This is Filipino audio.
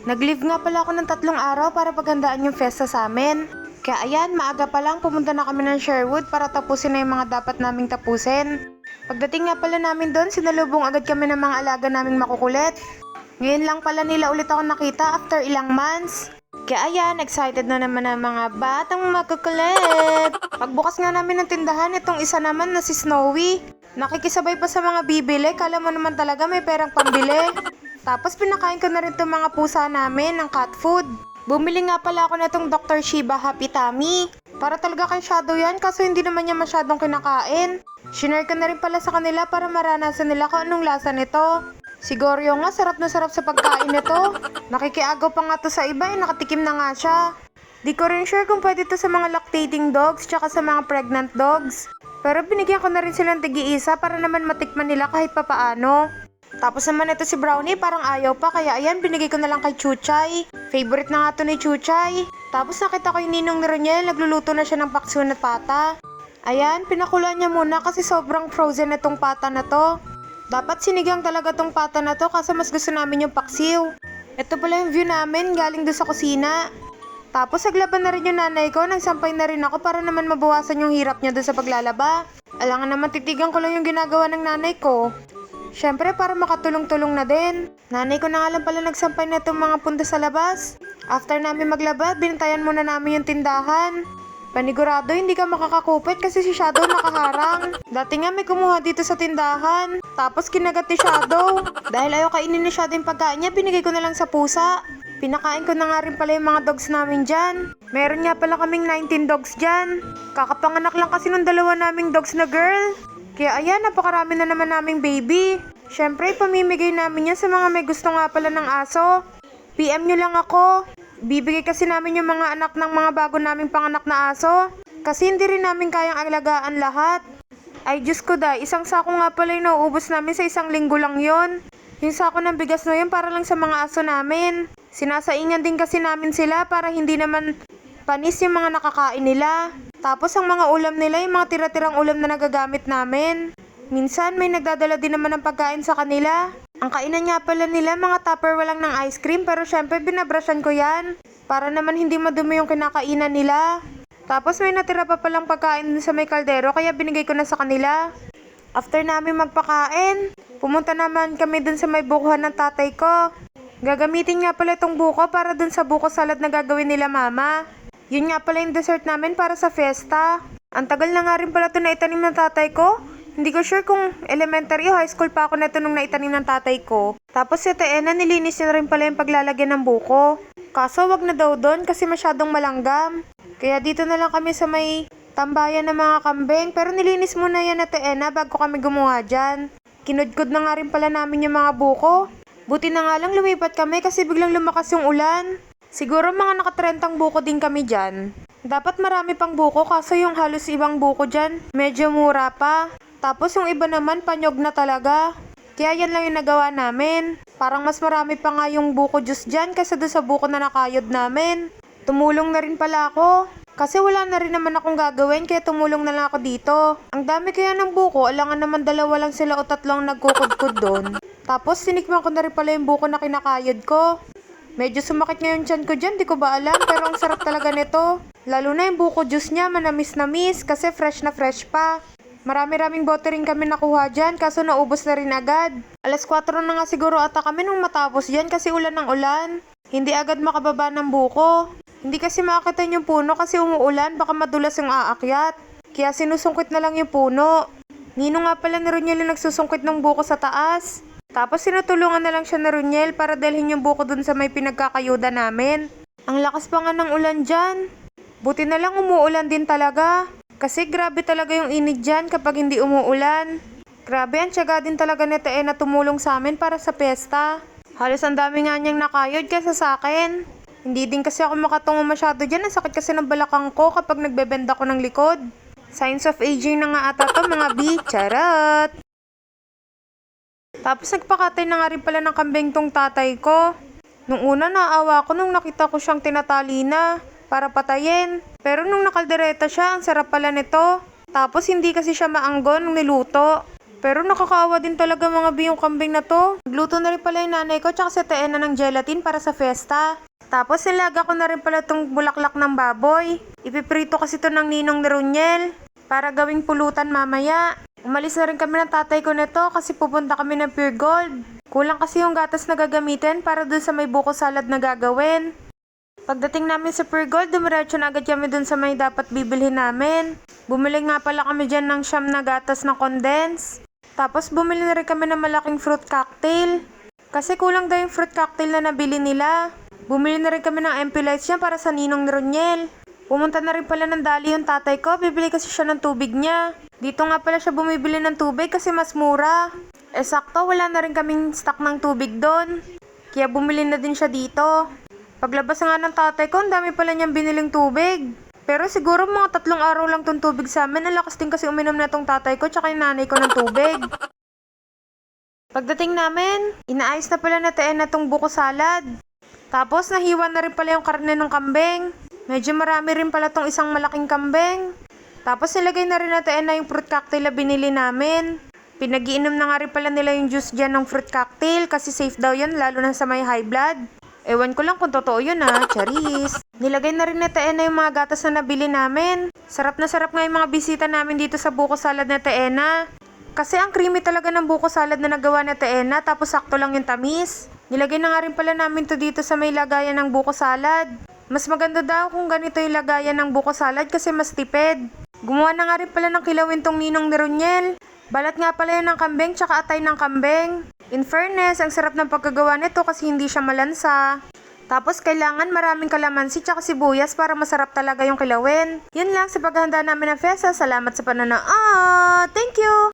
Nag-leave nga pala ako ng 3 araw para paghandaan yung festa sa amin. Kaya ayan, maaga pa lang pumunta na kami ng Sherwood para tapusin na yung mga dapat naming tapusin. Pagdating nga pala namin doon, sinalubong agad kami ng mga alaga naming makukulit. Ngayon lang pala nila ulit ako nakita after ilang months. Kaya ayan, excited na naman ang mga batang makukulit. Pagbukas nga namin ng tindahan, itong isa naman na si Snowy. Nakikisabay pa sa mga bibili, kala mo naman talaga may perang pambili. Tapos pinakain ko na rin itong mga pusa namin ng cat food. Bumili nga pala ako na itong Dr. Shiba Happy Tummy. Para talaga kay Shadow yan, kaso hindi naman niya masyadong kinakain. Shinare ko na rin pala sa kanila para maranasan nila kung anong lasa nito. Siguro nga, sarap na sarap sa pagkain nito. Nakikiagaw pa nga to sa iba, nakatikim na nga siya. Di ko rin sure kung pwede to sa mga lactating dogs tsaka sa mga pregnant dogs. Pero binigyan ko na rin silang tig-iisa para naman matikman nila kahit papaano. Tapos naman ito si Brownie, parang ayaw pa, kaya ayan, binigay ko na lang kay Chuchay. Favorite na nga to ni Chuchay. Tapos nakita ko yung ninong ni Roniel, nagluluto na siya ng paksun at pata. Ayan, pinakulan niya muna kasi sobrang frozen itong pata na to. Dapat sinigang talaga tong pata na to kasi mas gusto namin yung paksiw. Ito pala yung view namin galing doon sa kusina. Tapos naglaban na rin yung nanay ko, nagsampay na rin ako para naman mabawasan yung hirap niya doon sa paglalaba. Alangan naman titigan ko lang yung ginagawa ng nanay ko. Siyempre para makatulong-tulong na din. Nanay ko na nga lang pala nagsampay na itong mga punta sa labas. After namin maglaba, bintayan muna namin yung tindahan. Panigurado hindi ka makakakupit kasi si Shadow nakaharang. Dati nga may kumuha dito sa tindahan. Tapos kinagat ni Shadow. Dahil ayaw kainin ni Shadow yung pagkain niya, binigay ko na lang sa pusa. Pinakain ko na nga rin pala yung mga dogs namin dyan. Meron nga pala kaming 19 dogs dyan. Kakapanganak lang kasi nung dalawa naming dogs na girl. Kaya ayan, napakarami na naman naming baby. Siyempre, pamimigay namin yan sa mga may gusto nga pala ng aso. PM nyo lang ako. Bibigay kasi namin yung mga anak ng mga bago naming panganak na aso. Kasi hindi rin namin kayang alagaan lahat. Ay Diyos ko day, isang sako nga pala yung nauubos namin sa isang linggo lang yon. Yung sako ng bigas na yun para lang sa mga aso namin. Sinasaingan din kasi namin sila para hindi naman panis yung mga nakakain nila. Tapos ang mga ulam nila, yung mga tira-tirang ulam na nagagamit namin. Minsan may nagdadala din naman ng pagkain sa kanila. Ang kainan nga pala nila, mga Tupperware lang ng ice cream, pero syempre binabrushan ko yan. Para naman hindi madumi yung kinakainan nila. Tapos may natira pa palang pagkain sa may kaldero, kaya binigay ko na sa kanila. After namin magpakain, pumunta naman kami dun sa may bukuhan ng tatay ko. Gagamitin nga pala itong buko para dun sa buko salad na gagawin nila mama. Yun nga pala yung dessert namin para sa fiesta. Ang tagal na nga rin pala ito na itanim ng tatay ko. Hindi ko sure kung elementary o high school pa ako na ito nung naitanim ng tatay ko. Tapos si Teena, nilinis niya rin pala yung paglalagyan ng buko. Kaso wag na daw doon kasi masyadong malanggam. Kaya dito na lang kami sa may tambayan ng mga kambing. Pero nilinis muna yan na Teena bago kami gumawa dyan. Kinudkod na nga rin pala namin yung mga buko. Buti na nga lang lumipat kami kasi biglang lumakas yung ulan. Siguro mga nakatrentang buko din kami dyan. Dapat marami pang buko kaso yung halos ibang buko dyan medyo mura pa. Tapos yung iba naman panyog na talaga. Kaya yan lang yung nagawa namin. Parang mas marami pa nga yung buko juice dyan kaysa doon sa buko na nakayod namin. Tumulong na rin pala ako. Kasi wala na rin naman akong gagawin kaya tumulong na lang ako dito. Ang dami kaya ng buko, alangan naman 2 lang sila o 3 ang nagkukudkud doon. Tapos sinikman ko na rin pala yung buko na kinakayod ko. Medyo sumakit nga yung tiyan ko dyan, di ko ba alam, pero ang sarap talaga nito. Lalo na yung buko juice niya, manamis-namis, kasi fresh na fresh pa. Marami-raming bote rin kami nakuha dyan, kaso naubos na rin agad. Alas 4 na nga siguro ata kami nung matapos dyan kasi ulan ng ulan. Hindi agad makababa ng buko. Hindi kasi makakitan yung puno kasi umuulan, baka madulas yung aakyat. Kaya sinusungkit na lang yung puno. Nino nga pala ni Roniel yung nagsusungkit ng buko sa taas. Tapos sinutulungan na lang siya na Roniel para dalhin yung buko dun sa may pinagkakayuda namin. Ang lakas pa nga ng ulan dyan. Buti na lang umuulan din talaga. Kasi grabe talaga yung init dyan kapag hindi umuulan. Grabe ang tiyaga din talaga ni Teena na tumulong sa amin para sa piyesta. Halos ang dami nga niyang nakayod kaysa sa akin. Hindi din kasi ako makatungo masyado dyan. Ang sakit kasi ng balakang ko kapag nagbebenda ko ng likod. Signs of aging na nga ata to mga B. Charot! Tapos nagpakatay na nga rin pala ng kambing tong tatay ko. Nung una naawa ko nung nakita ko siyang tinatali na para patayin. Pero nung nakaldereta siya, ang sarap pala nito. Tapos hindi kasi siya maanggon nung niluto. Pero nakakaawa din talaga mga biyong kambing na to. Nagluto na rin pala yung nanay ko tsaka si Teena ng gelatin para sa fiesta. Tapos nilaga ko na rin pala tong bulaklak ng baboy. Ipiprito kasi to ng ninong ni Runyel para gawing pulutan mamaya. Umalis na rin kami ng tatay ko nito kasi pupunta kami ng Pure Gold. Kulang kasi yung gatas na gagamitin para dun sa may buko salad na gagawin. Pagdating namin sa Pure Gold, dumiretso na agad kami dun sa may dapat bibilhin namin. Bumili nga pala kami dyan ng siyam na gatas na condense. Tapos bumili na rin kami ng malaking fruit cocktail. Kasi kulang daw yung fruit cocktail na nabili nila. Bumili na rin kami ng MP Lights niya para sa ninong ni Roniel. Pumunta na rin pala ng Dali yung tatay ko, bibili kasi siya ng tubig niya. Dito nga pala siya bumibili ng tubig kasi mas mura. Sakto, wala na rin kaming stock ng tubig doon. Kaya bumili na din siya dito. Paglabas nga ng tatay ko, ang dami pala niyang biniling tubig. Pero siguro mga 3 araw lang tong tubig sa amin. Ang lakas din kasi uminom na tong tatay ko tsaka yung nanay ko ng tubig. Pagdating namin, inaayos na pala na Teena tong buko salad. Tapos nahiwa na rin pala yung karne ng kambing. Medyo marami rin pala tong isang malaking kambing. Tapos nilagay na rin na Teena yung fruit cocktail na binili namin. Pinag-iinom na nga rin pala nila yung juice dyan ng fruit cocktail kasi safe daw yun lalo na sa may high blood. Ewan ko lang kung totoo yun charis. Nilagay na rin na Teena yung mga gatas na nabili namin. Sarap na sarap nga yung mga bisita namin dito sa buko salad na Teena. Kasi ang creamy talaga ng buko salad na nagawa na Teena tapos sakto lang yung tamis. Nilagay na nga rin pala namin to dito sa may lagayan ng buko salad. Mas maganda daw kung ganito yung lagayan ng buko salad kasi mas tipid. Gumawa na nga rin pala ng kilawin tong ninong ni Roniel. Balat nga pala yun ng kambing tsaka atay ng kambing. In fairness, ang sarap ng pagkagawa nito kasi hindi siya malansa. Tapos kailangan maraming kalamansi tsaka sibuyas para masarap talaga yung kilawin. Yun lang sa paghahanda namin ng festa. Salamat sa panonood. Thank you!